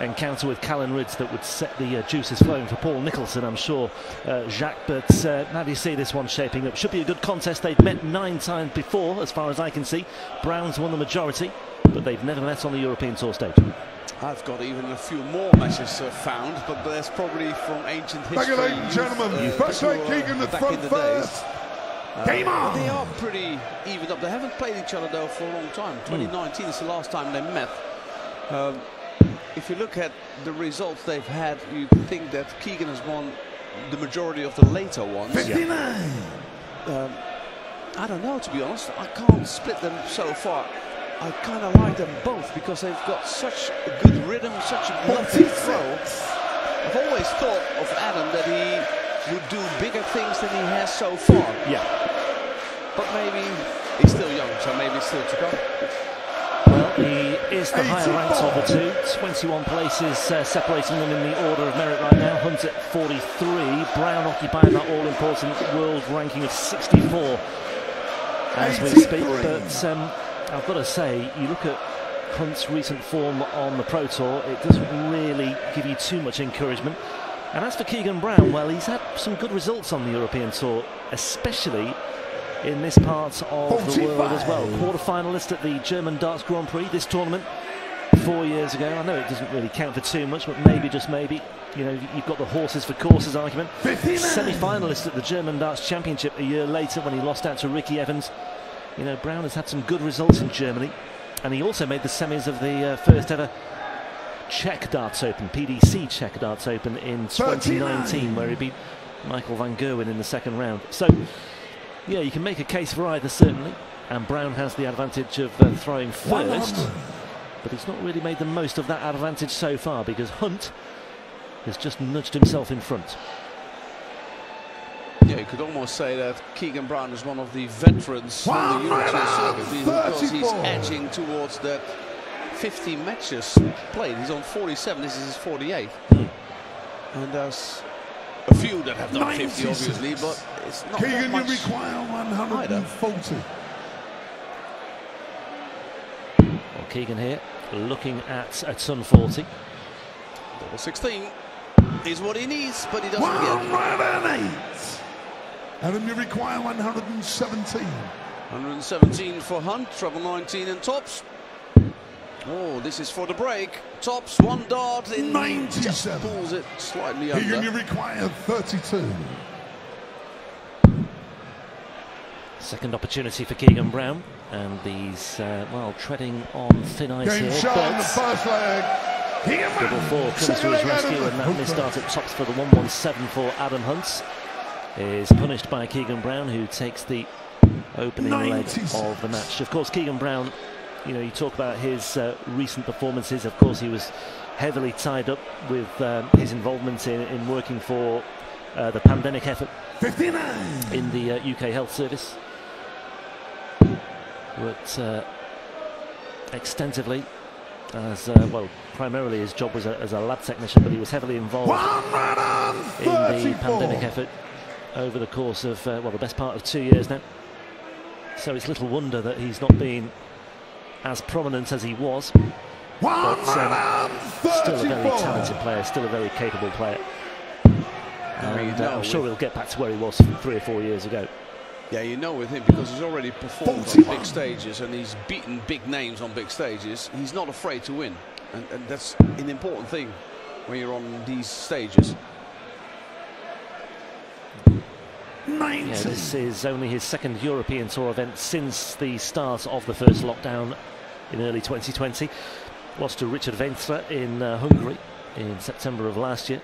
encounter with Callan Ridge that would set the juices flowing for Paul Nicholson, I'm sure, Jacques. But how do you see this one shaping up? Should be a good contest. They've met 9 times before, as far as I can see. Brown's won the majority, but they've never met on the European Tour stage. I've got even a few more matches found, but there's probably from ancient history. Thank you, ladies and gentlemen. First right, Keegan, the front first. Game on! They are pretty evened up. They haven't played each other, though, for a long time. 2019 is the last time they met. If you look at the results they've had, you think that Keegan has won the majority of the later ones. 59! I don't know, to be honest. I can't split them so far. I kind of like them both because they've got such a good rhythm, such a lovely throw. I've always thought of Adam that he would do bigger things than he has so far. Yeah. But maybe he's still young, so maybe it's still to come. Well, he is the higher ranked of the two. 21 places separating them in the order of merit right now. Hunt at 43. Brown occupying that all-important world ranking of 64 as we speak. But I've got to say, you look at Hunt's recent form on the Pro Tour, it doesn't really give you too much encouragement. And as for Keegan Brown, well, he's had some good results on the European Tour, especially in this part of the world as well. Quarter-finalist at the German Darts Grand Prix this tournament 4 years ago. I know it doesn't really count for too much, but maybe, just maybe, you know, you've got the horses for courses argument. Semi-finalist at the German Darts Championship a year later when he lost out to Ricky Evans. You know, Brown has had some good results in Germany, and he also made the semis of the first ever Czech Darts Open, PDC Czech Darts Open in 2019, where he beat Michael van Gerwen in the second round. So, yeah, you can make a case for either, certainly, and Brown has the advantage of throwing first, but he's not really made the most of that advantage so far because Hunt has just nudged himself in front. Yeah, you could almost say that Keegan Brown is one of the veterans on the European circuit because he's edging towards that 50 matches played. He's on 47, this is his 48th. And there's a few that have done 50, obviously, but it's not Keegan, that much. you require 140. Well, Keegan here looking at a ton 40. Double 16 is what he needs, but he doesn't get. Adam, you require 117. 117 for Hunt, treble 19 and tops. Oh, this is for the break. Tops, one dart in 97. Just pulls it slightly Keegan, under. you require 32. Second opportunity for Keegan Brown, and he's well, treading on thin ice Game here. shot on the first leg. Double 4 comes to his rescue, and that misstart at tops for the 117 for Adam Hunt is punished by Keegan Brown, who takes the opening leg of the match. Of course, Keegan Brown, you know, you talk about his recent performances. Of course, he was heavily tied up with his involvement in working for the pandemic effort 59. in the UK Health Service. Worked extensively as, well, primarily his job was as a lab technician, but he was heavily involved in the pandemic effort over the course of, well, the best part of 2 years now. So it's little wonder that he's not been as prominent as he was, but still a very talented player, still a very capable player. And I'm sure he'll get back to where he was 3 or 4 years ago. Yeah, you know with him, because he's already performed on big stages and he's beaten big names on big stages, he's not afraid to win. And that's an important thing when you're on these stages. Yeah, this is only his second European Tour event since the start of the first lockdown in early 2020. Lost to Richard Venstra in Hungary in September of last year.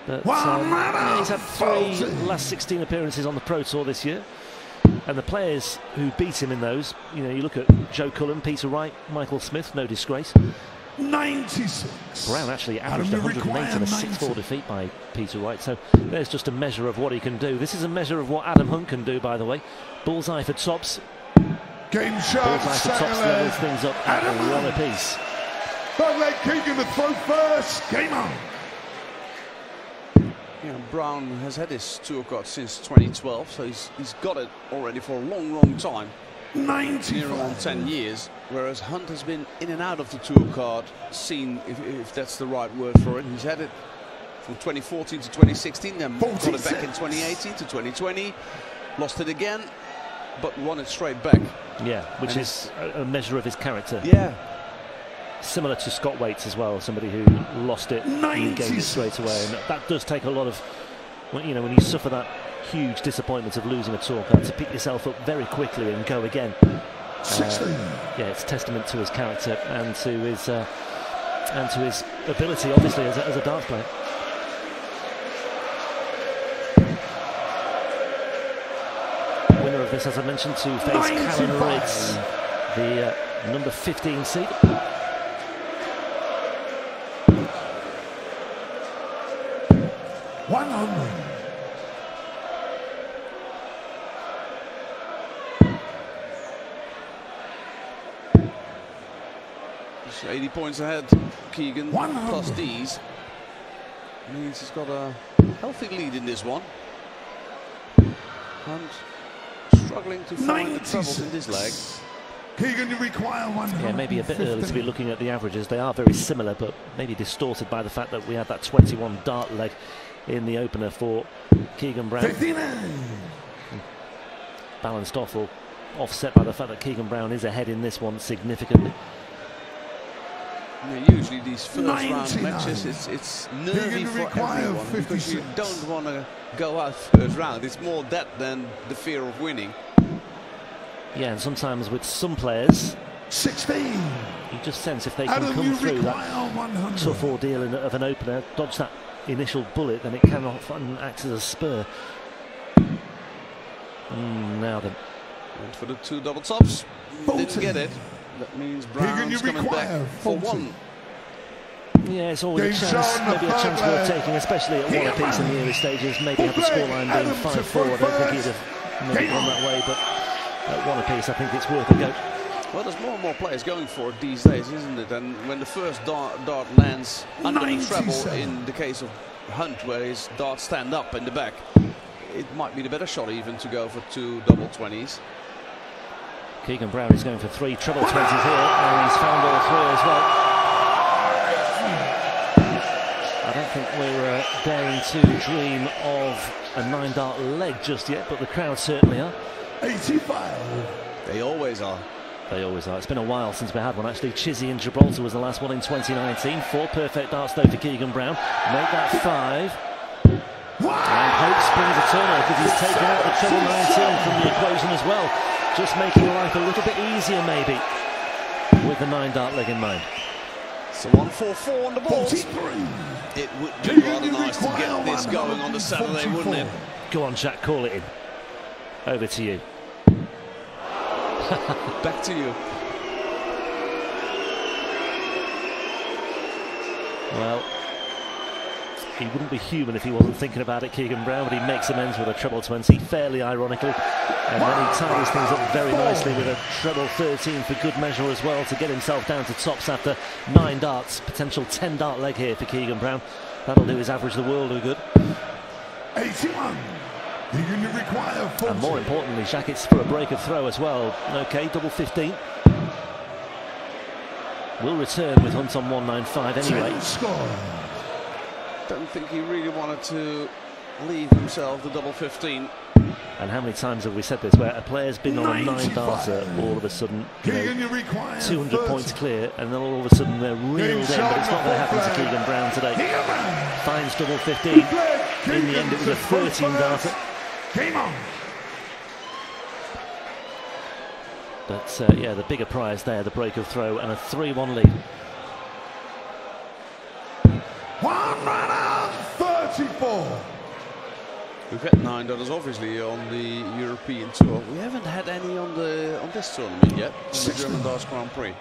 But yeah, he's had 3 last 16 appearances on the Pro Tour this year. And the players who beat him in those, you know, you look at Joe Cullen, Peter Wright, Michael Smith, no disgrace. 96. Brown actually averaged 108 in a 6-4 defeat by Peter Wright, so there's just a measure of what he can do. This is a measure of what Adam Hunt can do, by the way. Bullseye for tops. Game shot. Bullseye for tops levels things up at 1 apiece. Don't let Keegan to throw first. Game on. Yeah, Brown has had his tour card since 2012, so he's got it already for a long, long time. 90. Near on 10 years. whereas Hunt has been in and out of the tour card scene, if that's the right word for it. He's had it from 2014 to 2016, then got it back in 2018 to 2020, lost it again, but won it straight back. Yeah, which is a measure of his character. Yeah. Similar to Scott Waits as well, somebody who lost it and regained it straight away. And that does take a lot of, you know, when you suffer that huge disappointment of losing a tour card, to pick yourself up very quickly and go again. Yeah, it's testament to his character and to his ability, obviously, as a darts player. Winner of this, as I mentioned, to face Callum Riggs, the number 15 seed. He's 80 points ahead, Keegan, plus these. Means he's got a healthy lead in this one. And struggling to find the troubles in this leg. Keegan, you require 100. Yeah, maybe a bit early to be looking at the averages. They are very similar, but maybe distorted by the fact that we had that 21 dart leg in the opener for Keegan Brown. 59. Balanced off or offset by the fact that Keegan Brown is ahead in this one significantly. Yeah, usually these first round matches, it's nervy for everyone because you don't want to go out first round. It's more that than the fear of winning. Yeah, and sometimes with some players, 16. You just sense if they can come through that tough ordeal of an opener, dodge that initial bullet, then it can often act as a spur. Now then. And for the two double tops, didn't get it. That means Brown's coming back for one. Yeah, it's always a chance, maybe a chance worth taking, especially at one apiece in the early stages. Maybe have the scoreline being 5-4. I don't think he'd have maybe gone that way, but at one apiece, I think it's worth a go. Well, there's more and more players going for it these days, isn't it? And when the first dart lands under the treble, in the case of Hunt, where his darts stand up in the back, it might be the better shot even to go for two double 20s. Keegan Brown is going for 3 treble 20s here, and he's found all 3 as well. I don't think we're daring to dream of a 9-dart leg just yet, but the crowd certainly are. 85. They always are. They always are. It's been a while since we had one, actually. Chizzy in Gibraltar was the last one in 2019. 4 perfect darts, though, for Keegan Brown. Make that 5. And hope springs eternal, because he's taken out the treble 19 from the equation as well. Just making life a little bit easier, maybe, with the 9-dart leg in mind. So 1-4-4 on the ball. It would be rather nice to get this going on the Saturday, wouldn't it? Go on, Jack, call it in. Over to you. Back to you. Well, he wouldn't be human if he wasn't thinking about it, Keegan Brown, but he makes amends with a treble 20, fairly ironically. And then he ties things up very nicely with a treble 13 for good measure as well, to get himself down to tops after 9 darts. Potential 10-dart leg here for Keegan Brown. That'll do his average the world of good. 81. You require 40. And more importantly, Jacques, it's for a break of throw as well. Okay, double 15. Will return with Hunt on 195 anyway. Don't think he really wanted to leave himself the double 15. And how many times have we said this, where a player's been on a 9-darter, all of a sudden, you know, 200 points clear, and then all of a sudden they're reeled in, but it's not going to happen to Keegan Brown today. Finds double 15. In the end, it was a 13-darter. Game on. But yeah, the bigger prize there, the break of throw, and a 3-1 lead. 134. We've had 9 dollars obviously on the European tour. We haven't had any on this tournament yet, on the German Darts Grand Prix.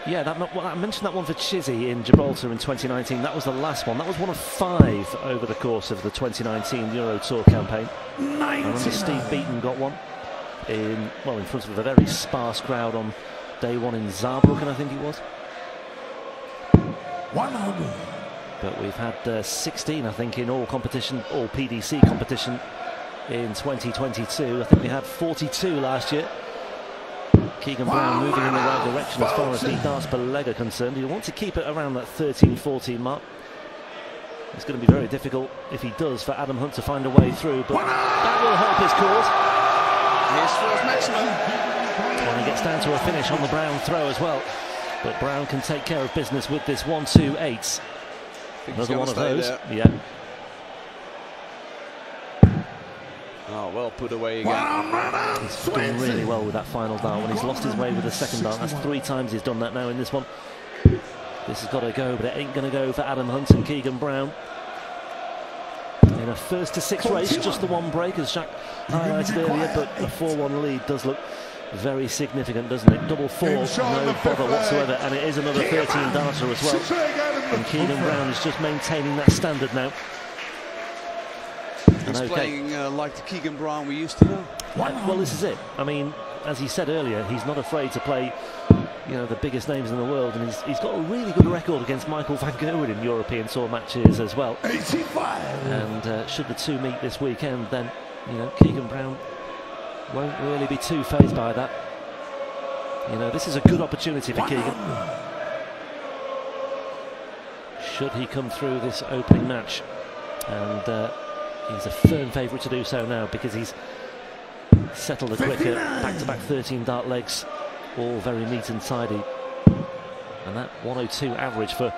Yeah, I mentioned that one for Chizzy in Gibraltar in 2019. That was the last one. That was one of 5 over the course of the 2019 Euro Tour campaign. I remember Steve Beaton got one in front of a very sparse crowd on day 1 in Saarbrücken, I think it was. 100. But we've had 16, I think, in all competition, all PDC competition in 2022. I think we had 42 last year. Keegan Brown moving in the right direction as far as the darts per leg are concerned. He'll want to keep it around that 13-14 mark. It's going to be very difficult if he does for Adam Hunt to find a way through, but that will help his cause. Here's for his maximum. And he gets down to a finish on the Brown throw as well. But Brown can take care of business with this 1-2-8. Another one of those. There. Yeah. Oh, well put away again. He's done really well with that final dart. When he's lost his way with the second dart, that's 3 times he's done that now in this one. This has got to go, but it ain't going to go for Adam Hunt and Keegan Brown. In a 1-to-6 race, just the one break, as Jacques highlighted earlier, but a 4-1 lead does look very significant, doesn't it? Double 4, no bother whatsoever, and it is another 13-darter as well. And Keegan Brown is just maintaining that standard now. He's playing like the Keegan Brown we used to know. Well, this is it. I mean, as he said earlier, he's not afraid to play, you know, the biggest names in the world, and he's got a really good record against Michael van Gerwen in European Tour matches as well. 85. And should the two meet this weekend, then, you know, Keegan Brown won't really be too fazed by that. You know, this is a good opportunity for Keegan. Should he come through this opening match, and he's a firm favourite to do so now, because he's settled a quicker back-to-back 13-dart legs, all very neat and tidy, and that 102 average for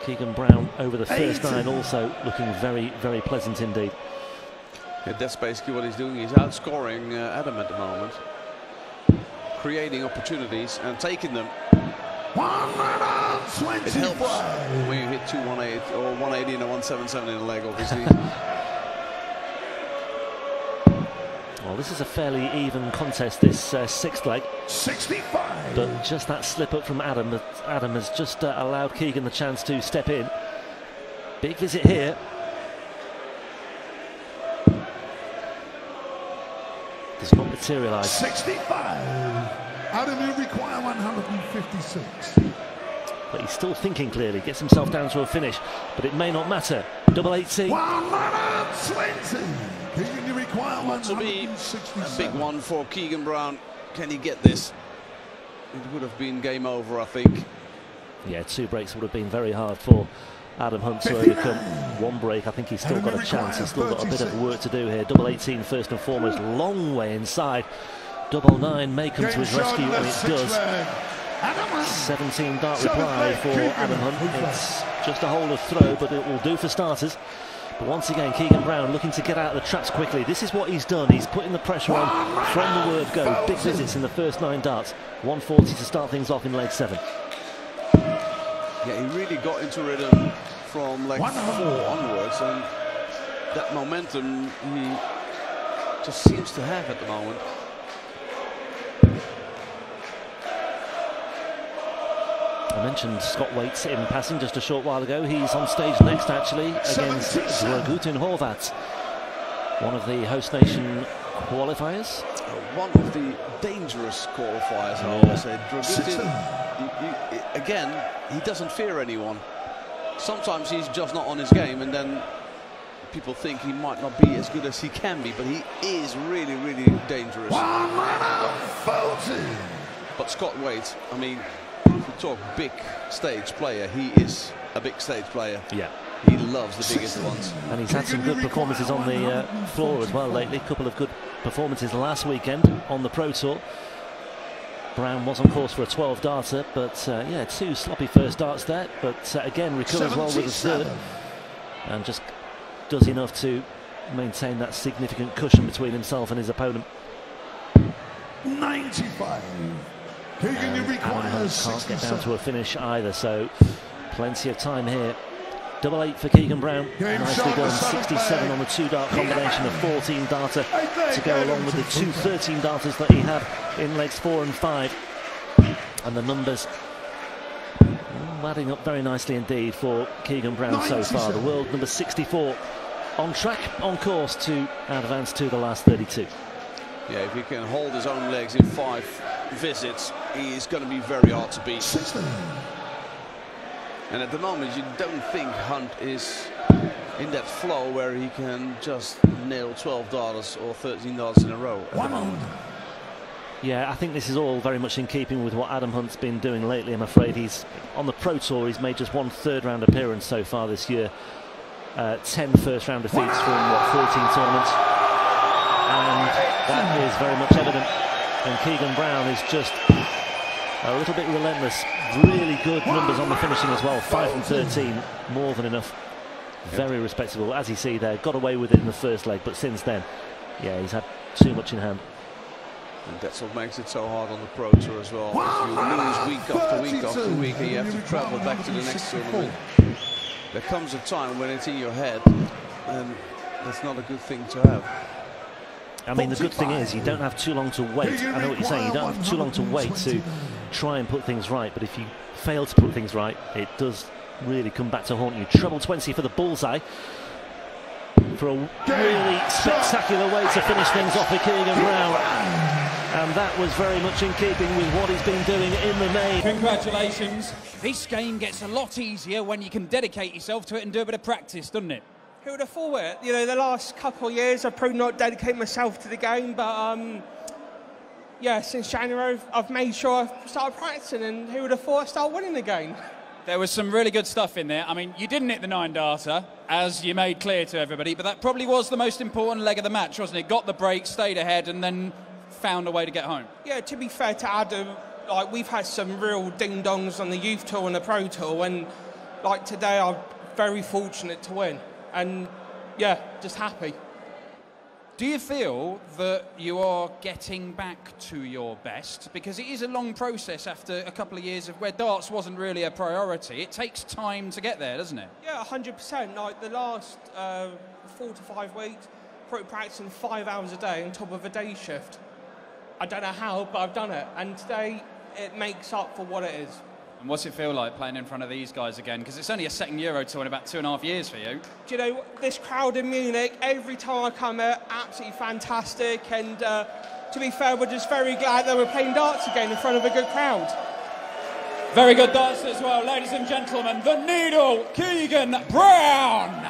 Keegan Brown over the first 9 also looking very, very pleasant indeed. Yeah, that's basically what he's doing. He's outscoring Adam at the moment, creating opportunities and taking them. It helps when you hit 218 or 180 and a 177 in the leg, obviously. Well, this is a fairly even contest, this 6th leg. 65. But just that slip up from Adam, Adam has just allowed Keegan the chance to step in. Big visit here. Does not materialise. 65. Adam, you require 156. But he's still thinking clearly, gets himself down to a finish, but it may not matter. Double 8C. 120. Keegan, you require 167. A big one for Keegan Brown. Can he get this? It would have been game over, I think. Yeah, 2 breaks would have been very hard for Adam Hunt to overcome. 1 break, I think he's still got a chance. He's still got a bit of work to do here. Double 18 first and foremost, long way inside. Double 9 may come to his rescue, and it does. 17-dart reply for Adam Hunt. It's just a hold of throw, but it will do for starters. But once again, Keegan Brown looking to get out of the traps quickly. This is what he's done. He's putting the pressure on from the word go. Big visits in the first 9 darts. 140 to start things off in leg 7. Yeah, he really got into rhythm from leg 4 onwards, and that momentum he just seems to have at the moment. I mentioned Scott Waits in passing just a short while ago. He's on stage next, actually, against Dragutin Horvat, one of the host nation qualifiers. One of the dangerous qualifiers, I always say. Dragutin, again, he doesn't fear anyone. Sometimes he's just not on his game, and then people think he might not be as good as he can be, but he is really, really dangerous. But Scott Waits, I mean, if we talk big stage player, he is a big stage player. Yeah. He loves the biggest ones. And he's had some good performances on the floor as well lately. A couple of good performances last weekend on the Pro Tour. Brown was on course for a 12-darter, but yeah, 2 sloppy first darts there. But again, recovers well with a 3rd. And just does enough to maintain that significant cushion between himself and his opponent. 95. Keegan, you require can't get down to a finish either, so plenty of time here. Double 8 for Keegan Brown. Nicely done. 67 on the 2-dart combination, a 14-darter to go along with the 2 13-darters that he had in legs 4 and 5. And the numbers adding up very nicely indeed for Keegan Brown so far. The world number 64 on track, on course to advance to the last 32. Yeah, if he can hold his own legs in 5 visits, he's going to be very hard to beat. And at the moment, you don't think Hunt is in that flow where he can just nail 12 darters or 13 darters in a row at the moment. Yeah, I think this is all very much in keeping with what Adam Hunt's been doing lately. I'm afraid he's on the Pro Tour. He's made just one third-round appearance so far this year. 10 first-round defeats from 14 tournaments, and that is very much evident. And Keegan Brown is just a little bit relentless. Really good numbers on the finishing as well. 5 from 13, more than enough. Very respectable. As you see there, got away with it in the first leg, but since then, yeah, he's had too much in hand. And that's what makes it so hard on the Pro Tour as well. If you lose week after week after week and you have to travel back to the next tournament, there comes a time when it's in your head, and that's not a good thing to have. I mean, the good thing is you don't have too long to wait. I know what you're saying. You don't have too long to wait to try and put things right. But if you fail to put things right, it does really come back to haunt you. Treble 20 for the bullseye. For a really spectacular way to finish things off with Keegan Brown. And that was very much in keeping with what he's been doing in the main. Congratulations. This game gets a lot easier when you can dedicate yourself to it and do a bit of practice, doesn't it? Who would have thought it? You know, the last couple of years I've probably not dedicated myself to the game, but yeah, since January I've made sure I've started practicing, and who would have thought I'd start winning the game? There was some really good stuff in there. I mean, you didn't hit the 9-darter, as you made clear to everybody, but that probably was the most important leg of the match, wasn't it? Got the break, stayed ahead, and then found a way to get home. Yeah, to be fair to Adam, like, we've had some real ding-dongs on the Youth Tour and the Pro Tour, and like today I'm very fortunate to win. And yeah, just happy. Do you feel that you are getting back to your best? Because it is a long process after a couple of years of where darts wasn't really a priority. It takes time to get there, doesn't it? Yeah, 100%. Like the last 4 to 5 weeks, probably practicing 5 hours a day on top of a day shift. I don't know how, but I've done it. And today, it makes up for what it is. And what's it feel like playing in front of these guys again? Because it's only a second Euro Tour in about 2.5 years for you. Do you know, this crowd in Munich, every time I come here, absolutely fantastic. And to be fair, we're just very glad that we're playing darts again in front of a good crowd. Very good darts as well, ladies and gentlemen. The Needle, Keegan Brown.